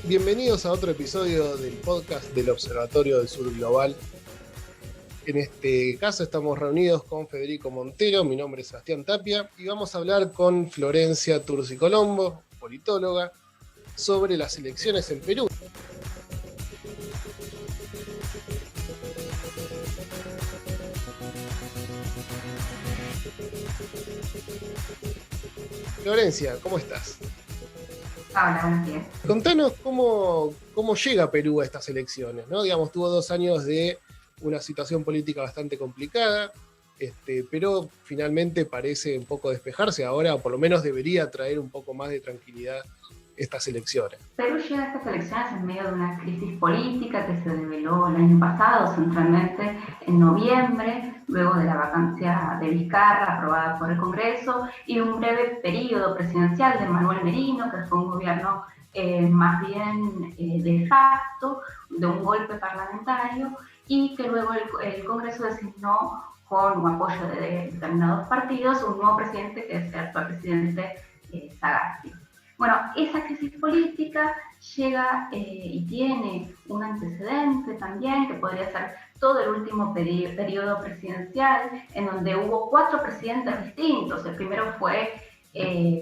Bienvenidos a otro episodio del podcast del Observatorio del Sur Global. En este caso estamos reunidos con Federico Montero, mi nombre es Sebastián Tapia, y vamos a hablar con Florencia Tursi Colombo, politóloga, sobre las elecciones en Perú. Florencia, ¿cómo estás? Hola, buenos días. Contanos cómo llega Perú a estas elecciones, ¿no? Digamos, tuvo 2 años de una situación política bastante complicada, pero finalmente parece un poco despejarse ahora, o por lo menos debería traer un poco más de tranquilidad estas elecciones. Perú llega a estas elecciones en medio de una crisis política que se develó el año pasado, centralmente en noviembre, luego de la vacancia de Vizcarra aprobada por el Congreso y un breve periodo presidencial de Manuel Merino, que fue un gobierno más bien de facto, de un golpe parlamentario, y que luego el Congreso designó con un apoyo de determinados partidos un nuevo presidente, que es el actual presidente Sagasti. Bueno, esa crisis política llega y tiene un antecedente también, que podría ser todo el último periodo presidencial, en donde hubo 4 presidentes distintos. El primero fue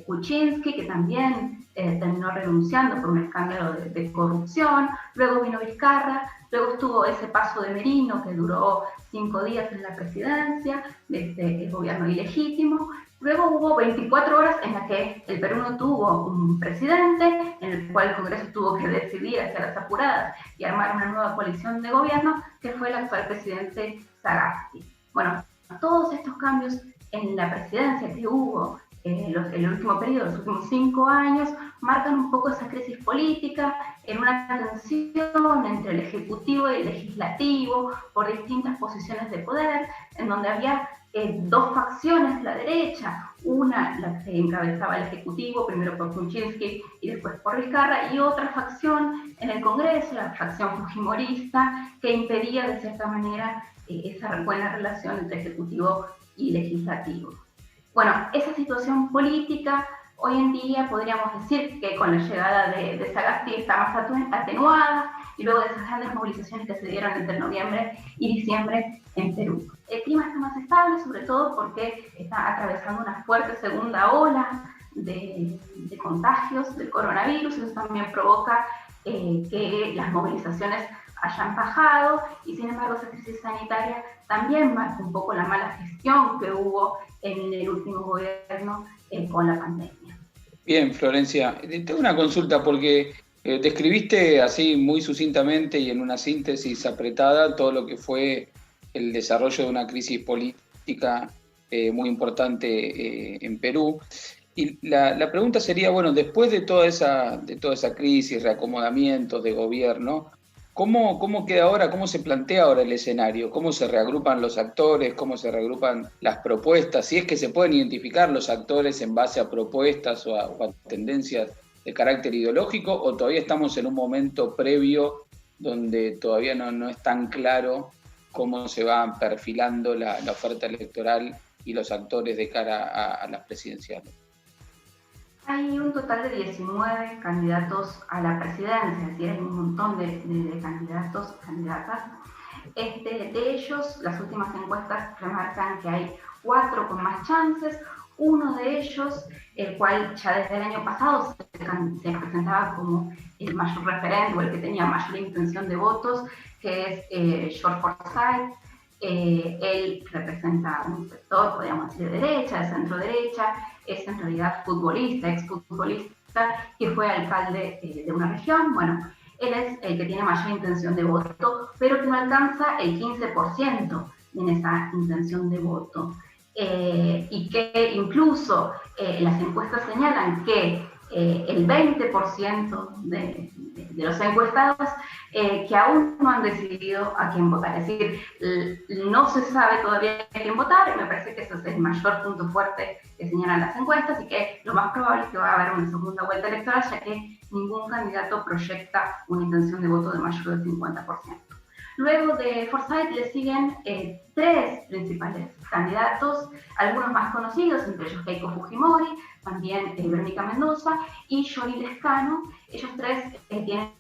Kuczynski, que también terminó renunciando por un escándalo de corrupción. Luego vino Vizcarra, luego estuvo ese paso de Merino, que duró 5 días en la presidencia, desde el gobierno ilegítimo. Luego hubo 24 horas en las que el Perú no tuvo un presidente, en el cual el Congreso tuvo que decidir hacia las apuradas y armar una nueva coalición de gobierno, que fue el actual presidente Sagasti. Bueno, todos estos cambios en la presidencia que hubo en el último periodo, los últimos 5 años, marcan un poco esa crisis política en una tensión entre el Ejecutivo y el Legislativo por distintas posiciones de poder, en donde había 2 facciones de la derecha, una la que encabezaba el Ejecutivo, primero por Kuczynski y después por Vizcarra, y otra facción en el Congreso, la facción fujimorista, que impedía de cierta manera esa buena relación entre Ejecutivo y Legislativo. Bueno, esa situación política hoy en día podríamos decir que con la llegada de Sagasti está más atenuada, y luego de esas grandes movilizaciones que se dieron entre noviembre y diciembre en Perú. El clima está más estable, sobre todo porque está atravesando una fuerte segunda ola de contagios del coronavirus. Eso también provoca que las movilizaciones hayan bajado, y sin embargo esa crisis sanitaria también marca un poco la mala gestión que hubo en el último gobierno con la pandemia. Bien, Florencia, tengo una consulta porque describiste así muy sucintamente y en una síntesis apretada todo lo que fue el desarrollo de una crisis política muy importante en Perú. Y la pregunta sería, bueno, después de toda esa crisis, reacomodamientos de gobierno, ¿cómo queda ahora, cómo se plantea ahora el escenario? ¿Cómo se reagrupan los actores? ¿Cómo se reagrupan las propuestas? Si es que se pueden identificar los actores en base a propuestas o a tendencias de carácter ideológico, o todavía estamos en un momento previo donde todavía no es tan claro cómo se va perfilando la oferta electoral y los actores de cara a las presidenciales. Hay un total de 19 candidatos a la presidencia, es decir, hay un montón de candidatos, candidatas. De ellos, las últimas encuestas remarcan que hay 4 con más chances. Uno de ellos, el cual ya desde el año pasado se presentaba como el mayor referente o el que tenía mayor intención de votos, que es George Forsyth. Él representa un sector, podríamos decir, de derecha, de centro derecha, es en realidad futbolista, exfutbolista, que fue alcalde de una región. Bueno, él es el que tiene mayor intención de voto, pero que no alcanza el 15% en esa intención de voto. Y que incluso las encuestas señalan que el 20% de los encuestados que aún no han decidido a quién votar. Es decir, no se sabe todavía a quién votar, y me parece que ese es el mayor punto fuerte que señalan las encuestas, y que lo más probable es que va a haber una segunda vuelta electoral, ya que ningún candidato proyecta una intención de voto de mayor del 50%. Luego de Forsyth le siguen tres principales candidatos, algunos más conocidos, entre ellos Keiko Fujimori, también Verónica Mendoza y Johnny Lescano. Ellos tres tienen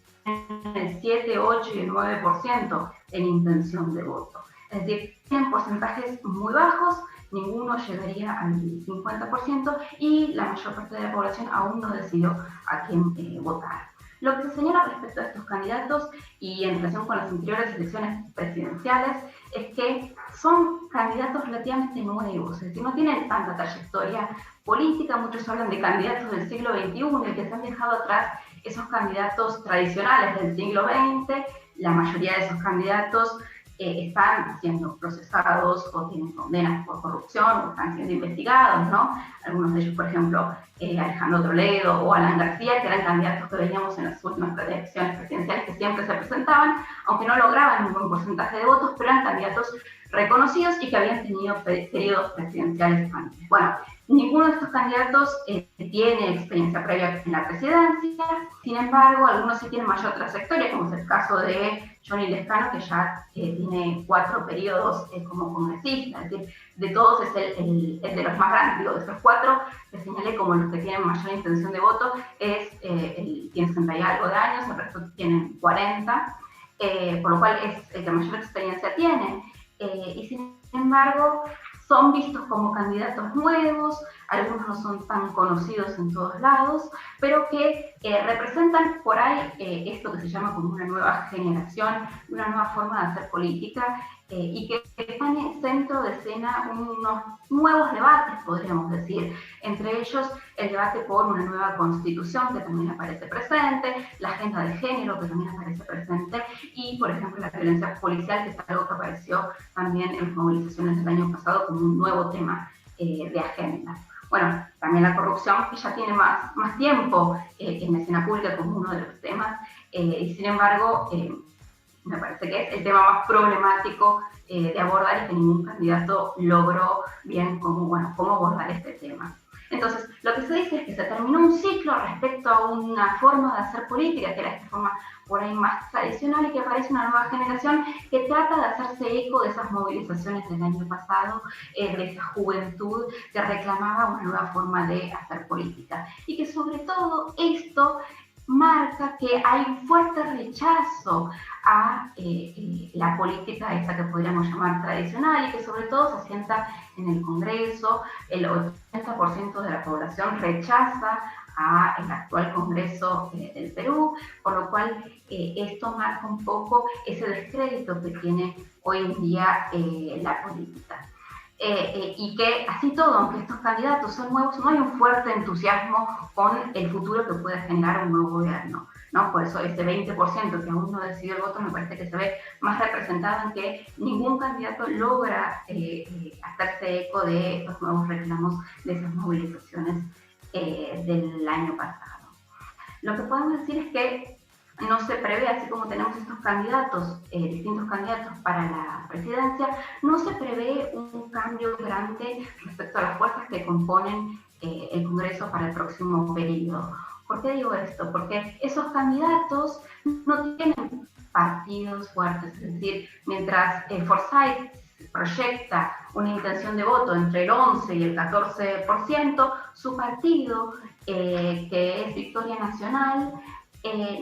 el 7, 8 y el 9% en intención de voto. Es decir, tienen porcentajes muy bajos, ninguno llegaría al 50% y la mayor parte de la población aún no decidió a quién votar. Lo que se señala respecto a estos candidatos y en relación con las anteriores elecciones presidenciales es que son candidatos relativamente nuevos, es decir, no tienen tanta trayectoria política. Muchos hablan de candidatos del siglo XXI y que se han dejado atrás esos candidatos tradicionales del siglo XX. La mayoría de esos candidatos están siendo procesados o tienen condenas por corrupción o están siendo investigados, ¿no? Algunos de ellos, por ejemplo, Alejandro Toledo o Alan García, que eran candidatos que veíamos en las últimas elecciones presidenciales que siempre se presentaban, aunque no lograban un buen porcentaje de votos, pero eran candidatos reconocidos y que habían tenido periodos presidenciales antes. Bueno, ninguno de estos candidatos tiene experiencia previa en la presidencia, sin embargo, algunos sí tienen mayor trayectoria, como es el caso de Johnny Lescano, que ya tiene 4 periodos como congresista, es decir, de todos es el de los más grandes, digo, de esos 4 que señalé como los que tienen mayor intención de voto, tiene 60 y algo de años, el resto tienen 40, por lo cual es el que mayor experiencia tiene. Y sin embargo son vistos como candidatos nuevos, algunos no son tan conocidos en todos lados, pero que representan por ahí esto que se llama como una nueva generación, una nueva forma de hacer política, y que están en centro de escena unos nuevos debates, podríamos decir, entre ellos el debate por una nueva constitución que también aparece presente, la agenda de género que también aparece presente y, por ejemplo, la violencia policial, que es algo que apareció también en las movilizaciones del año pasado como un nuevo tema de agenda. Bueno, también la corrupción, que ya tiene más tiempo en la escena pública como uno de los temas, y sin embargo, me parece que es el tema más problemático de abordar y que ningún candidato logró bien cómo abordar este tema. Entonces, lo que se dice es que se terminó un ciclo respecto a una forma de hacer política, que era esta forma por ahí más tradicional, y que aparece una nueva generación que trata de hacerse eco de esas movilizaciones del año pasado, de esa juventud que reclamaba una nueva forma de hacer política. Y que sobre todo esto marca que hay un fuerte rechazo a la política esa que podríamos llamar tradicional y que sobre todo se asienta en el Congreso. El 80% de la población rechaza al actual Congreso del Perú, por lo cual esto marca un poco ese descrédito que tiene hoy en día la política. Y que así todo, aunque estos candidatos son nuevos, no hay un fuerte entusiasmo con el futuro que puede generar un nuevo gobierno, ¿no? Por eso ese 20% que aún no decidió el voto me parece que se ve más representado en que ningún candidato logra hacerse eco de estos nuevos reclamos, de esas movilizaciones del año pasado. Lo que podemos decir es que no se prevé, así como tenemos estos candidatos, distintos candidatos para la presidencia, no se prevé un cambio grande respecto a las fuerzas que componen el Congreso para el próximo periodo. ¿Por qué digo esto? Porque esos candidatos no tienen partidos fuertes, es decir, mientras Forsyth proyecta una intención de voto entre el 11 y el 14%, su partido, que es Victoria Nacional,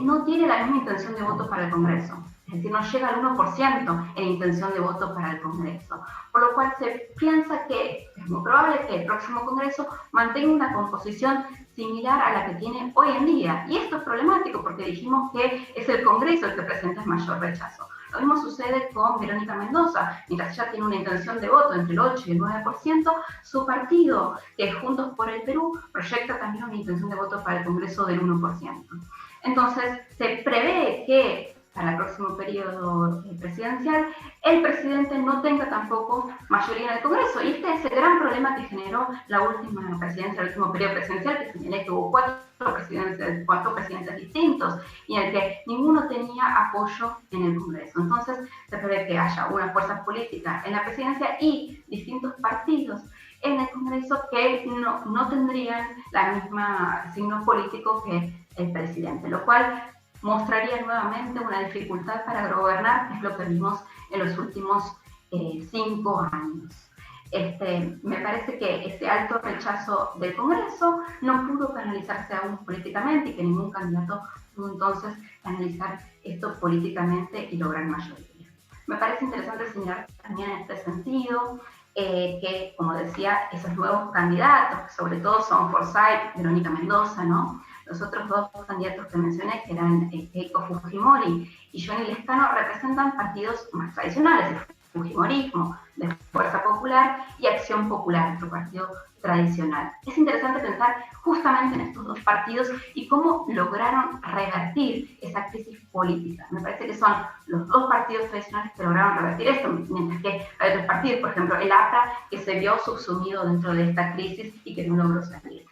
no tiene la misma intención de voto para el Congreso. Es decir, no llega al 1% en intención de voto para el Congreso. Por lo cual se piensa que es muy probable que el próximo Congreso mantenga una composición similar a la que tiene hoy en día. Y esto es problemático porque dijimos que es el Congreso el que presenta el mayor rechazo. Lo mismo sucede con Verónica Mendoza. Mientras ella tiene una intención de voto entre el 8 y el 9%, su partido, que es Juntos por el Perú, proyecta también una intención de voto para el Congreso del 1%. Entonces, se prevé que para el próximo periodo presidencial el presidente no tenga tampoco mayoría en el Congreso. Y este es el gran problema que generó la última presidencia, el último periodo presidencial, que señalé que hubo cuatro presidentes distintos y en el que ninguno tenía apoyo en el Congreso. Entonces, se prevé que haya una fuerza política en la presidencia y distintos partidos en el Congreso que no tendrían la misma signo político que el presidente, lo cual mostraría nuevamente una dificultad para gobernar, que es lo que vimos en los últimos 5 años. Me parece que ese alto rechazo del Congreso no pudo canalizarse aún políticamente y que ningún candidato pudo entonces canalizar esto políticamente y lograr mayoría. Me parece interesante señalar también en este sentido que, como decía, esos nuevos candidatos, que sobre todo son Forsyth, Verónica Mendoza, ¿no? Los otros dos candidatos que mencioné, que eran Keiko Fujimori y Johnny Lescano, representan partidos más tradicionales, el Fujimorismo, de Fuerza Popular, y Acción Popular, otro partido tradicional. Es interesante pensar justamente en estos dos partidos y cómo lograron revertir esa crisis política. Me parece que son los dos partidos tradicionales que lograron revertir esto, mientras que hay otros partidos, por ejemplo el APRA, que se vio subsumido dentro de esta crisis y que no logró salir.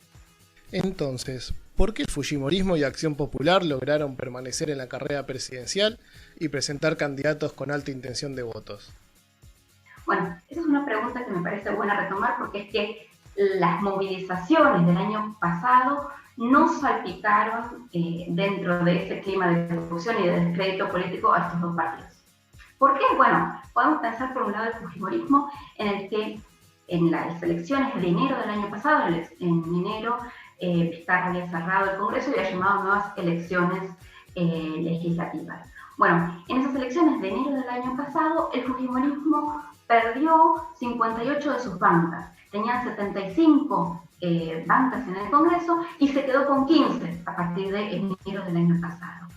Entonces, ¿por qué el Fujimorismo y Acción Popular lograron permanecer en la carrera presidencial y presentar candidatos con alta intención de votos? Bueno, esa es una pregunta que me parece buena retomar, porque es que las movilizaciones del año pasado no salpicaron dentro de ese clima de corrupción y de descrédito político a estos dos partidos. ¿Por qué? Bueno, podemos pensar por un lado el Fujimorismo, en el que en las elecciones de enero del año pasado, en enero, Vizcarra había cerrado el Congreso y había llamado nuevas elecciones legislativas. Bueno, en esas elecciones de enero del año pasado, el Fujimorismo perdió 58 de sus bancas. Tenían 75 bancas en el Congreso y se quedó con 15 a partir de enero del año pasado.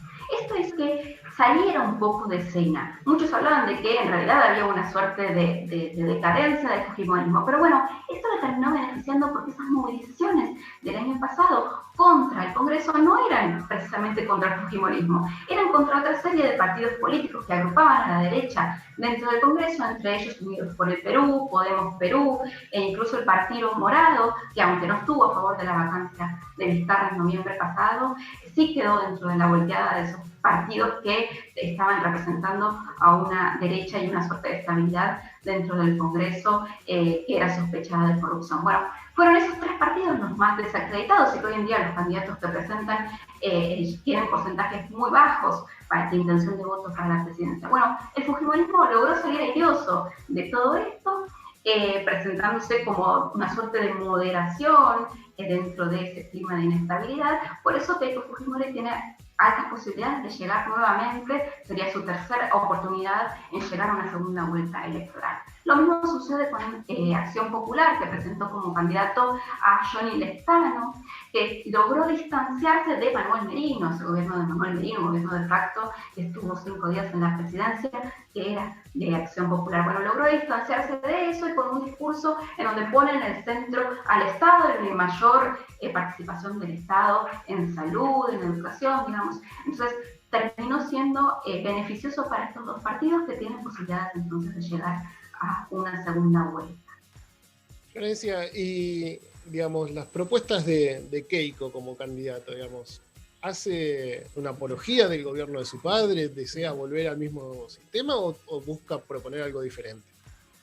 Esto es que saliera un poco de escena. Muchos hablaban de que en realidad había una suerte de decadencia del fujimorismo, pero bueno, esto le terminó beneficiando porque esas movilizaciones del año pasado contra el Congreso no eran precisamente contra el fujimorismo, eran contra otra serie de partidos políticos que agrupaban a la derecha dentro del Congreso, entre ellos Unidos por el Perú, Podemos Perú, e incluso el Partido Morado, que aunque no estuvo a favor de la vacancia de Vizcarra en noviembre pasado, sí quedó dentro de la volteada de esos partidos que estaban representando a una derecha y una suerte de estabilidad dentro del Congreso que era sospechada de corrupción. Bueno, fueron esos tres partidos los más desacreditados y que hoy en día los candidatos que presentan tienen porcentajes muy bajos de intención de voto para la presidencia. Bueno, el fujimorismo logró salir airoso de todo esto, presentándose como una suerte de moderación dentro de ese clima de inestabilidad. Por eso Keiko Fujimori tiene altas posibilidades de llegar nuevamente, sería su tercera oportunidad en llegar a una segunda vuelta electoral. Lo mismo sucede con Acción Popular, que presentó como candidato a Johnny Lescano, que logró distanciarse de Manuel Merino, ese gobierno de Manuel Merino, un gobierno de facto que estuvo 5 días en la presidencia, que era de Acción Popular. Bueno, logró distanciarse de eso y con un discurso en donde pone en el centro al Estado, en la mayor participación del Estado en salud, en educación, digamos. Entonces, terminó siendo beneficioso para estos dos partidos que tienen posibilidades entonces de llegar a una segunda vuelta. Florencia, y digamos, las propuestas de Keiko como candidato, digamos, ¿hace una apología del gobierno de su padre? ¿Desea volver al mismo sistema o busca proponer algo diferente?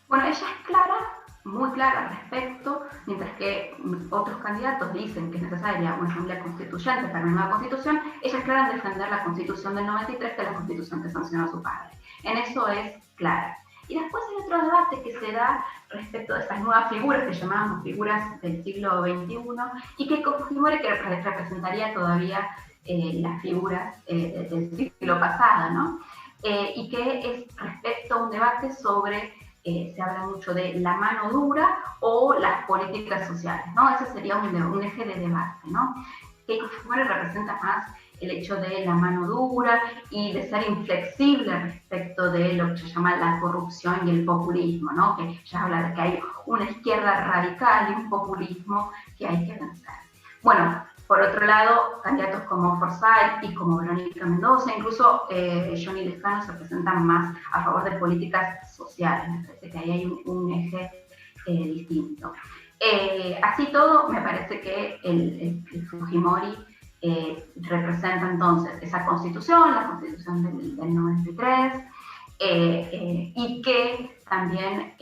Bueno, ella es clara, muy clara al respecto, mientras que otros candidatos dicen que es necesaria una asamblea constituyente para una nueva constitución, ella es clara en defender la constitución del 93, que es la constitución que sancionó su padre. En eso es clara. Y después hay otro debate que se da respecto de esas nuevas figuras que llamábamos figuras del siglo XXI y que Fujimori que representaría todavía las figuras del siglo pasado, ¿no? Y que es respecto a un debate sobre, se habla mucho de la mano dura o las políticas sociales, ¿no? Ese sería un eje de debate, ¿no? Que Fujimori representa más el hecho de la mano dura y de ser inflexible respecto de lo que se llama la corrupción y el populismo, ¿no? Que ya habla de que hay una izquierda radical y un populismo que hay que vencer. Bueno, por otro lado, candidatos como Forsyth y como Verónica Mendoza, incluso Johnny Lescano, se presentan más a favor de políticas sociales. Me parece que ahí hay un eje distinto. Así todo, me parece que el Fujimori representa entonces esa constitución, la constitución del 93, y que también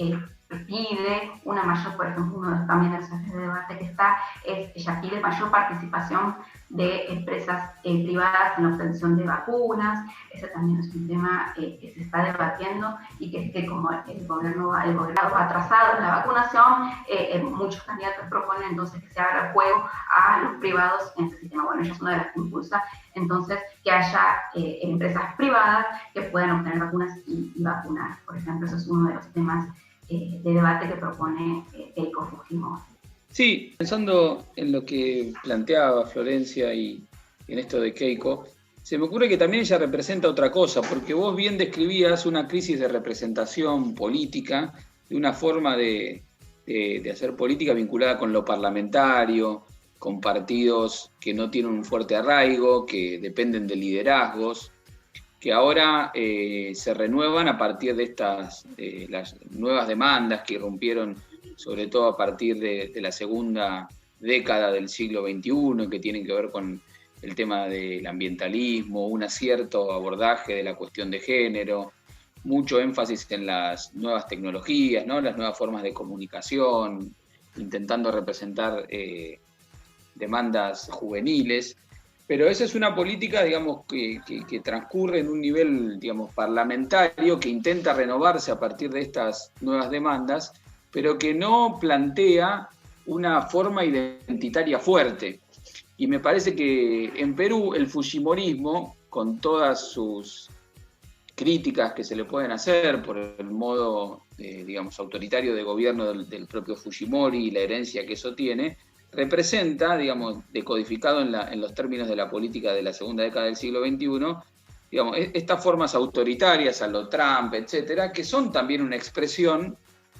pide una mayor, por ejemplo, uno de los también los ejes de debate que está, ella pide mayor participación de empresas privadas en la obtención de vacunas. Ese también es un tema que se está debatiendo y que como el gobierno va atrasado en la vacunación, muchos candidatos proponen entonces que se abra el juego a los privados en este sistema. Bueno, ella es una de las que impulsa entonces que haya empresas privadas que puedan obtener vacunas y vacunar. Por ejemplo, eso es uno de los temas de debate que propone Keiko Fujimori. Sí, pensando en lo que planteaba Florencia y en esto de Keiko, se me ocurre que también ella representa otra cosa, porque vos bien describías una crisis de representación política, de una forma de hacer política vinculada con lo parlamentario, con partidos que no tienen un fuerte arraigo, que dependen de liderazgos, que ahora se renuevan a partir de las nuevas demandas que irrumpieron, sobre todo a partir de la segunda década del siglo XXI, que tienen que ver con el tema del ambientalismo, un cierto abordaje de la cuestión de género, mucho énfasis en las nuevas tecnologías, ¿no? Las nuevas formas de comunicación, intentando representar demandas juveniles. Pero esa es una política, digamos, que transcurre en un nivel, digamos, parlamentario, que intenta renovarse a partir de estas nuevas demandas, pero que no plantea una forma identitaria fuerte. Y me parece que en Perú el fujimorismo, con todas sus críticas que se le pueden hacer por el modo, digamos, autoritario de gobierno del propio Fujimori y la herencia que eso tiene, representa, digamos, decodificado en los términos de la política de la segunda década del siglo XXI, digamos, estas formas autoritarias a lo Trump, etcétera, que son también una expresión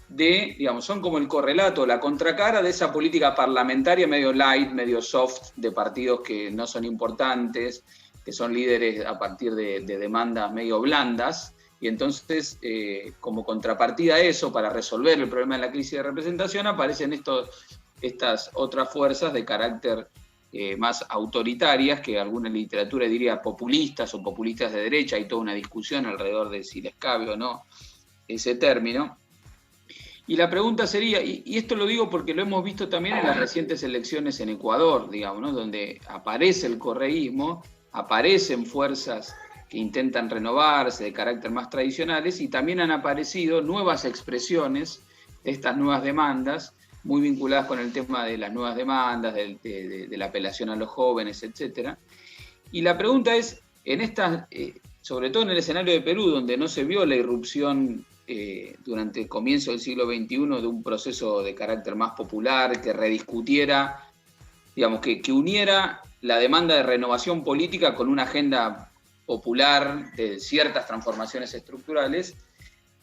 digamos, son como el correlato, la contracara de esa política parlamentaria medio light, medio soft, de partidos que no son importantes, que son líderes a partir de demandas medio blandas, y entonces, como contrapartida a eso, para resolver el problema de la crisis de representación, aparecen estas otras fuerzas de carácter más autoritarias, que alguna literatura diría populistas o populistas de derecha. Hay toda una discusión alrededor de si les cabe o no ese término. Y la pregunta sería, y esto lo digo porque lo hemos visto también en las recientes elecciones en Ecuador, digamos, ¿no? Donde aparece el correísmo, aparecen fuerzas que intentan renovarse de carácter más tradicionales, y también han aparecido nuevas expresiones de estas nuevas demandas, muy vinculadas con el tema de las nuevas demandas, de la apelación a los jóvenes, etc. Y la pregunta es, sobre todo en el escenario de Perú, donde no se vio la irrupción durante el comienzo del siglo XXI de un proceso de carácter más popular, que rediscutiera, digamos, que uniera la demanda de renovación política con una agenda popular de ciertas transformaciones estructurales.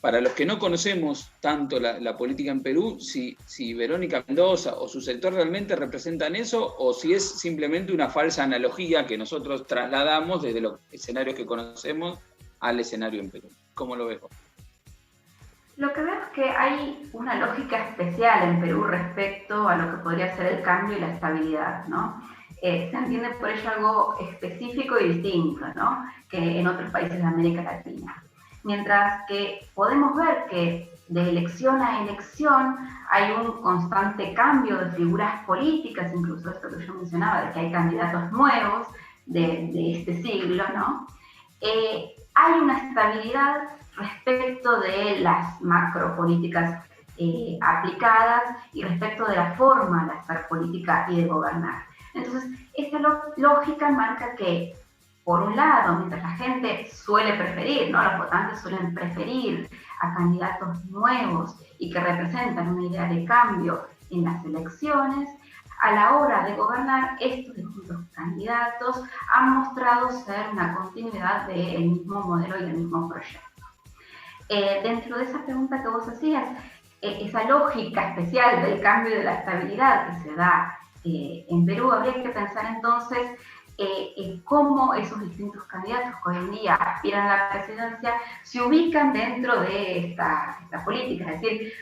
Para los que no conocemos tanto la política en Perú, si Verónica Mendoza o su sector realmente representan eso, o si es simplemente una falsa analogía que nosotros trasladamos desde los escenarios que conocemos al escenario en Perú. ¿Cómo lo ves vos? Lo que veo es que hay una lógica especial en Perú respecto a lo que podría ser el cambio y la estabilidad, ¿no? Se entiende por ello algo específico y distinto, ¿no?, que en otros países de América Latina. Mientras que podemos ver que de elección a elección hay un constante cambio de figuras políticas, incluso esto que yo mencionaba, de que hay candidatos nuevos de este siglo, ¿no? Hay una estabilidad respecto de las macropolíticas aplicadas y respecto de la forma de hacer política y de gobernar. Entonces, esta lógica marca que, por un lado, mientras la gente suele preferir, ¿no?, los votantes suelen preferir a candidatos nuevos y que representan una idea de cambio en las elecciones, a la hora de gobernar, estos distintos candidatos han mostrado ser una continuidad del mismo modelo y del mismo proyecto. Dentro de esa pregunta que vos hacías, esa lógica especial del cambio y de la estabilidad que se da en Perú, habría que pensar entonces cómo esos distintos candidatos que hoy en día aspiran a la presidencia se ubican dentro de esta política. Es decir,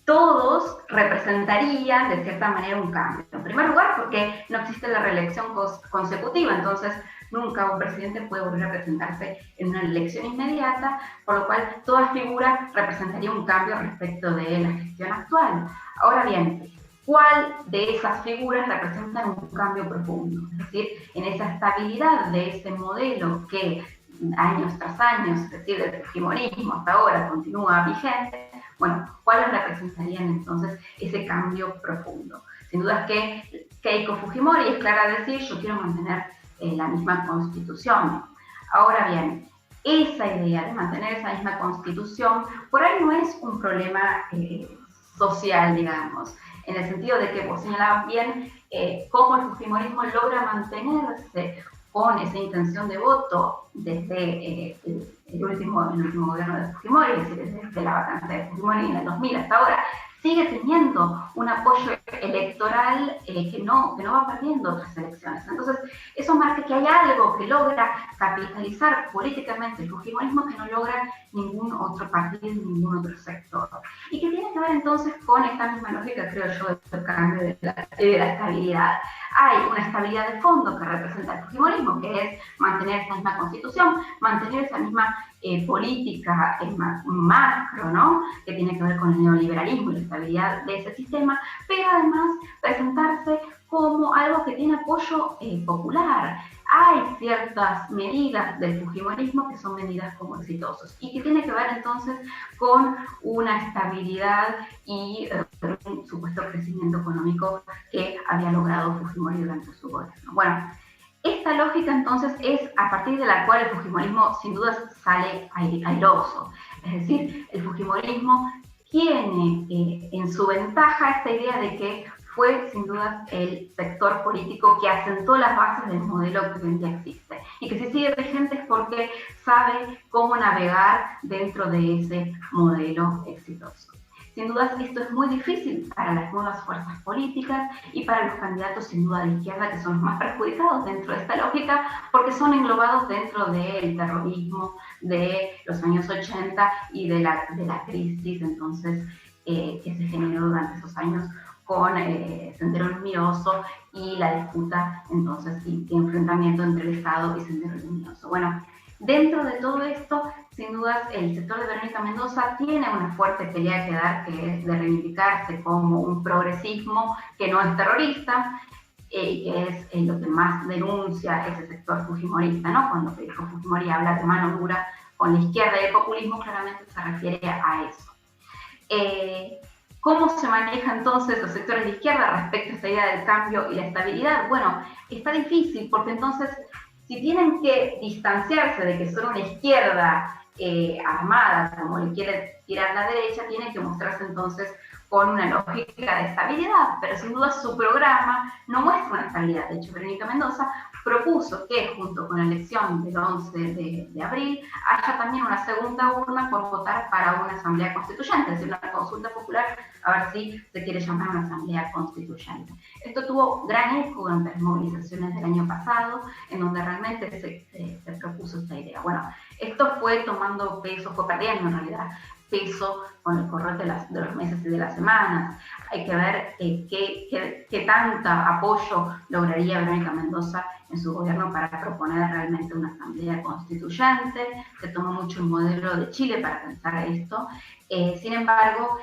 todos representarían de cierta manera un cambio. En primer lugar, porque no existe la reelección consecutiva, entonces nunca un presidente puede volver a presentarse en una elección inmediata, por lo cual toda figura representaría un cambio respecto de la gestión actual. Ahora bien, ¿cuál de esas figuras representan un cambio profundo? Es decir, en esa estabilidad de ese modelo que años tras años, es decir, desde el fujimorismo hasta ahora continúa vigente, bueno, ¿cuáles representarían entonces ese cambio profundo? Sin duda es que Keiko Fujimori es clara a decir, yo quiero mantener la misma constitución. Ahora bien, esa idea de mantener esa misma constitución, por ahí no es un problema social, digamos, en el sentido de que vos señalabas bien cómo el fujimorismo logra mantenerse con esa intención de voto desde el último gobierno de Fujimori, es decir, desde la vacancia de Fujimori en el 2000 hasta ahora, sigue teniendo un apoyo electoral que no va perdiendo otras elecciones. Entonces, eso marca que hay algo que logra capitalizar políticamente el fujimorismo que no logra ningún otro partido, ningún otro sector. Y que tiene que ver entonces con esta misma lógica, creo yo, del cambio de la estabilidad. Hay una estabilidad de fondo que representa el fujimorismo, que es mantener esa misma constitución, mantener esa misma política macro, ¿no? Que tiene que ver con el neoliberalismo y la estabilidad de ese sistema, pero además presentarse como algo que tiene apoyo popular. Hay ciertas medidas del fujimorismo que son medidas como exitosas y que tiene que ver entonces con una estabilidad y un supuesto crecimiento económico que había logrado Fujimori durante su gobierno. Bueno, esta lógica entonces es a partir de la cual el fujimorismo sin duda sale airoso. Es decir, el fujimorismo tiene en su ventaja esta idea de que fue sin duda el sector político que asentó las bases del modelo que hoy en día existe. Y que si sigue vigente es porque sabe cómo navegar dentro de ese modelo exitoso. Sin duda esto es muy difícil para las nuevas fuerzas políticas y para los candidatos sin duda de izquierda que son los más perjudicados dentro de esta lógica porque son englobados dentro del terrorismo de los años 80 y de la crisis entonces que se generó durante esos años con Sendero Luminoso y la disputa entonces y enfrentamiento entre el Estado y Sendero Luminoso. Bueno, dentro de todo esto, sin dudas, el sector de Verónica Mendoza tiene una fuerte pelea que dar, que es de reivindicarse como un progresismo que no es terrorista, y que es lo que más denuncia ese sector fujimorista, ¿no? Cuando Keiko Fujimori habla de mano dura con la izquierda y el populismo, claramente se refiere a eso. ¿Cómo se maneja entonces los sectores de izquierda respecto a esta idea del cambio y la estabilidad? Bueno, está difícil porque entonces si tienen que distanciarse de que son una izquierda armada, como le quiere tirar la derecha, tienen que mostrarse entonces con una lógica de estabilidad, pero sin duda su programa no muestra una estabilidad. De hecho, Verónica Mendoza propuso que junto con la elección del 11 de abril haya también una segunda urna por votar para una asamblea constituyente, es decir, una consulta popular, a ver si se quiere llamar una asamblea constituyente. Esto tuvo gran eco durante las movilizaciones del año pasado, en donde realmente se propuso esta idea. Bueno, esto fue tomando peso, fue perdiendo en realidad peso con el correr de los meses y de las semanas. Hay que ver qué tanta apoyo lograría Verónica Mendoza en su gobierno para proponer realmente una asamblea constituyente. Se tomó mucho el modelo de Chile para pensar esto. Sin embargo,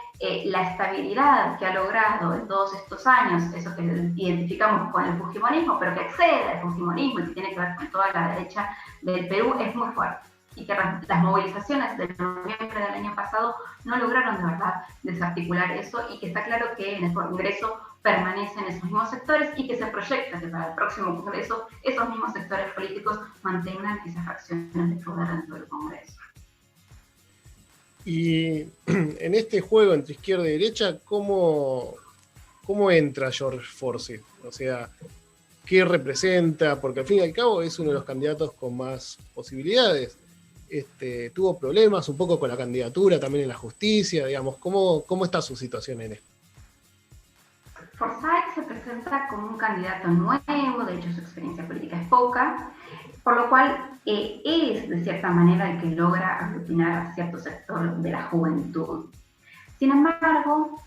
la estabilidad que ha logrado en todos estos años, eso que identificamos con el fujimorismo, pero que excede al fujimorismo y que tiene que ver con toda la derecha del Perú, es muy fuerte. Y que las movilizaciones de noviembre del año pasado no lograron de verdad desarticular eso y que está claro que en el Congreso permanecen esos mismos sectores y que se proyecta que para el próximo Congreso esos mismos sectores políticos mantengan esas fracciones de poder dentro del Congreso. Y en este juego entre izquierda y derecha, ¿cómo entra George Forsyth? O sea, ¿qué representa? Porque al fin y al cabo es uno de los candidatos con más posibilidades. Tuvo problemas un poco con la candidatura, también en la justicia, digamos. ¿Cómo está su situación en esto? Forsyth se presenta como un candidato nuevo, de hecho su experiencia política es poca, por lo cual es de cierta manera el que logra aglutinar a cierto sector de la juventud. Sin embargo,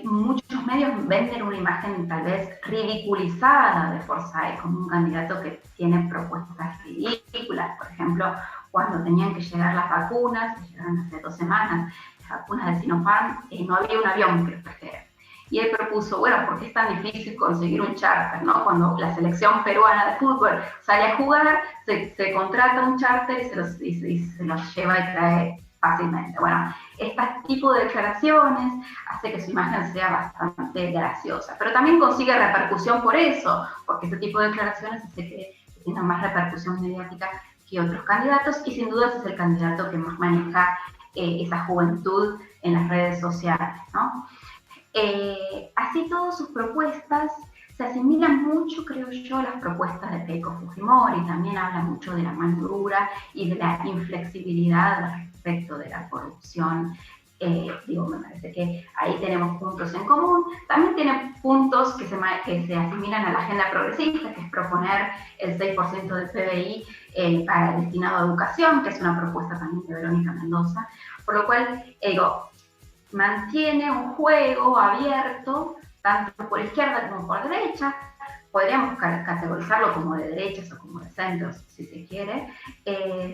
muchos medios venden una imagen tal vez ridiculizada de Forsyth como un candidato que tiene propuestas ridículas. Por ejemplo, cuando tenían que llegar las vacunas, que llegaron hace 2 semanas, las vacunas de Sinopharm, no había un avión que los trajera. Y él propuso, bueno, ¿por qué es tan difícil conseguir un charter, ¿no? Cuando la selección peruana de fútbol sale a jugar, se contrata un charter y se los lleva y trae fácilmente. Bueno, este tipo de declaraciones hace que su imagen sea bastante graciosa, pero también consigue repercusión por eso, porque este tipo de declaraciones hace que tengan más repercusión mediática que otros candidatos, y sin duda es el candidato que más maneja esa juventud en las redes sociales, ¿no? Así todas sus propuestas se asimilan mucho, creo yo, a las propuestas de Keiko Fujimori. También habla mucho de la mano dura y de la inflexibilidad respecto de la corrupción. Me parece que ahí tenemos puntos en común. También tiene puntos que se asimilan a la agenda progresista, que es proponer el 6% del PBI destinado a educación, que es una propuesta también de Verónica Mendoza, por lo cual, mantiene un juego abierto, tanto por izquierda como por derecha. Podríamos categorizarlo como de derechas o como de centros, si se quiere.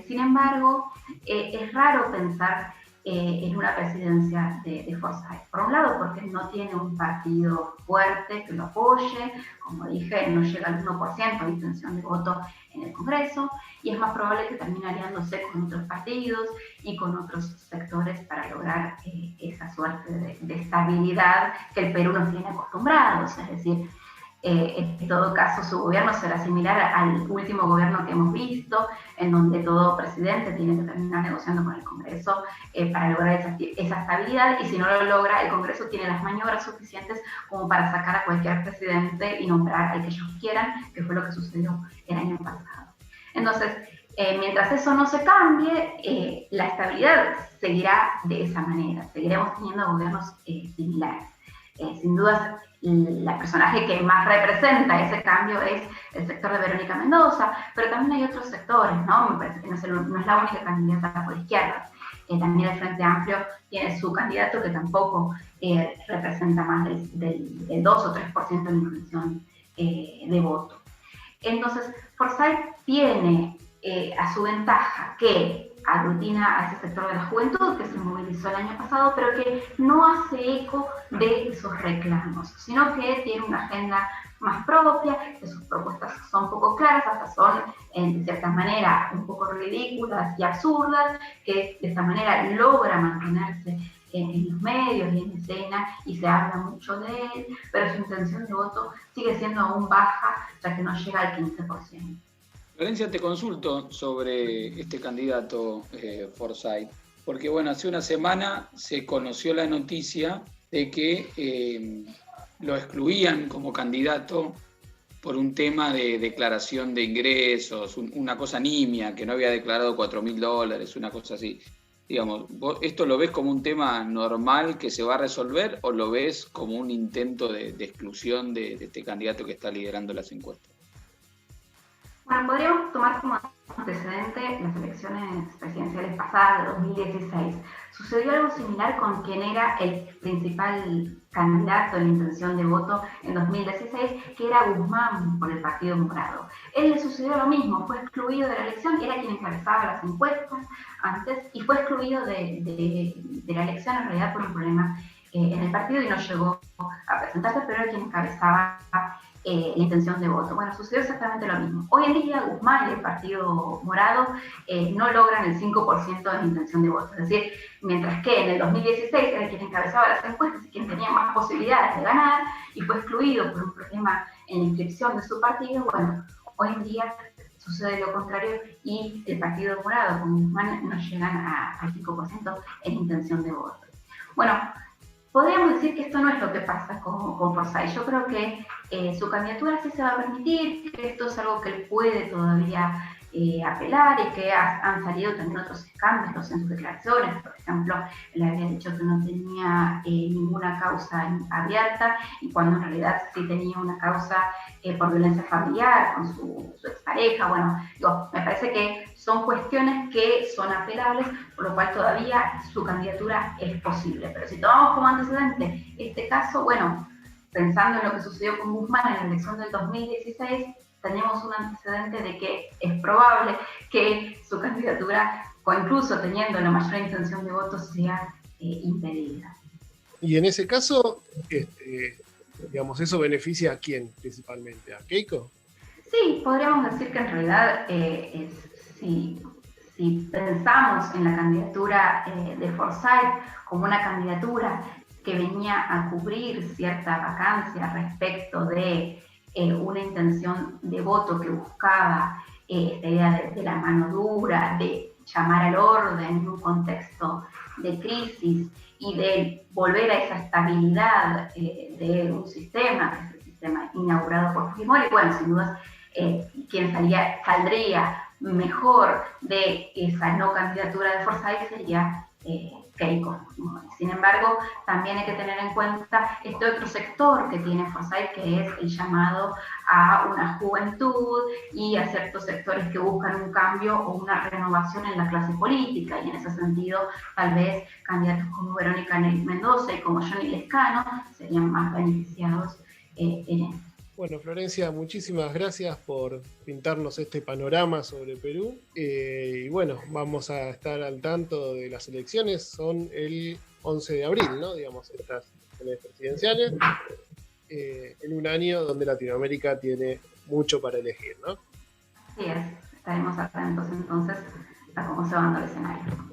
Sin embargo, es raro pensar en una presidencia de Forsyth. Por un lado, porque no tiene un partido fuerte que lo apoye. Como dije, no llega al 1% de intención de voto en el Congreso, y es más probable que termine aliándose con otros partidos y con otros sectores para lograr esa suerte de estabilidad que el Perú nos tiene acostumbrados. Es decir, en todo caso su gobierno será similar al último gobierno que hemos visto, en donde todo presidente tiene que terminar negociando con el Congreso para lograr esa estabilidad, y si no lo logra, el Congreso tiene las maniobras suficientes como para sacar a cualquier presidente y nombrar al que ellos quieran, que fue lo que sucedió el año pasado. Entonces, mientras eso no se cambie, la estabilidad seguirá de esa manera. Seguiremos teniendo gobiernos similares. Sin duda, la personaje que más representa ese cambio es el sector de Verónica Mendoza, pero también hay otros sectores, ¿no? Me parece que no es la única candidata por izquierda. También el Frente Amplio tiene su candidato que tampoco representa más del 2 o 3% de la intención de voto. Entonces, Forsyth tiene a su ventaja que aglutina a ese sector de la juventud que se movilizó el año pasado, pero que no hace eco de esos reclamos, sino que tiene una agenda más propia, que sus propuestas son un poco claras, hasta son, en cierta manera, un poco ridículas y absurdas, que de esta manera logra mantenerse en los medios y en escena, y se habla mucho de él, pero su intención de voto sigue siendo aún baja, ya que no llega al 15%. Florencia, te consulto sobre este candidato Forsyth, porque bueno, hace una semana se conoció la noticia de que lo excluían como candidato por un tema de declaración de ingresos, una cosa nimia, que no había declarado $4.000, una cosa así. Digamos, ¿vos esto lo ves como un tema normal que se va a resolver, o lo ves como un intento de exclusión de este candidato que está liderando las encuestas? Bueno, podríamos tomar como antecedente las elecciones presidenciales pasadas de 2016. Sucedió algo similar con quien era el principal candidato en intención de voto en 2016, que era Guzmán por el Partido Morado. Él le sucedió lo mismo, fue excluido de la elección, era quien encabezaba las encuestas antes, y fue excluido de la elección en realidad por un problema en el partido, y no llegó a presentarse, pero era quien encabezaba la intención de voto. Bueno, sucedió exactamente lo mismo. Hoy en día Guzmán y el Partido Morado no logran el 5% de la intención de voto. Es decir, mientras que en el 2016 era quien encabezaba las encuestas y quien tenía más posibilidades de ganar, y fue excluido por un problema en la inscripción de su partido, bueno, hoy en día sucede lo contrario, y el Partido Morado con Guzmán no llegan al 5% en intención de voto. Bueno, podríamos decir que esto no es lo que pasa con Forsyth. Yo creo que su candidatura sí se va a permitir, que esto es algo que él puede todavía apelar y que han salido también otros escándalos en sus declaraciones. Por ejemplo, él había dicho que no tenía ninguna causa abierta y cuando en realidad sí tenía una causa por violencia familiar con su expareja. Bueno, me parece que son cuestiones que son apelables, por lo cual todavía su candidatura es posible. Pero si tomamos como antecedente este caso, bueno, pensando en lo que sucedió con Guzmán en la elección del 2016, tenemos un antecedente de que es probable que su candidatura, o incluso teniendo la mayor intención de votos, sea impedida. Y en ese caso, digamos, ¿eso beneficia a quién principalmente? ¿A Keiko? Sí, podríamos decir que en realidad, si pensamos en la candidatura de Forsyth como una candidatura que venía a cubrir cierta vacancia respecto de una intención de voto que buscaba esta idea de la mano dura, de llamar al orden en un contexto de crisis y de volver a esa estabilidad de un sistema, que es el sistema inaugurado por Fujimori. Bueno, sin duda, quien saldría mejor de esa no candidatura de Forsyth sería Keiko. Sin embargo, también hay que tener en cuenta este otro sector que tiene Forsyth, que es el llamado a una juventud y a ciertos sectores que buscan un cambio o una renovación en la clase política, y en ese sentido tal vez candidatos como Verónica Mendoza y como Johnny Lescano serían más beneficiados en esto. Bueno, Florencia, muchísimas gracias por pintarnos este panorama sobre Perú. Y bueno, vamos a estar al tanto de las elecciones. Son el 11 de abril, ¿no? Digamos, estas elecciones presidenciales. En un año donde Latinoamérica tiene mucho para elegir, ¿no? Así es. Estaremos atentos entonces a cómo se va dando el escenario.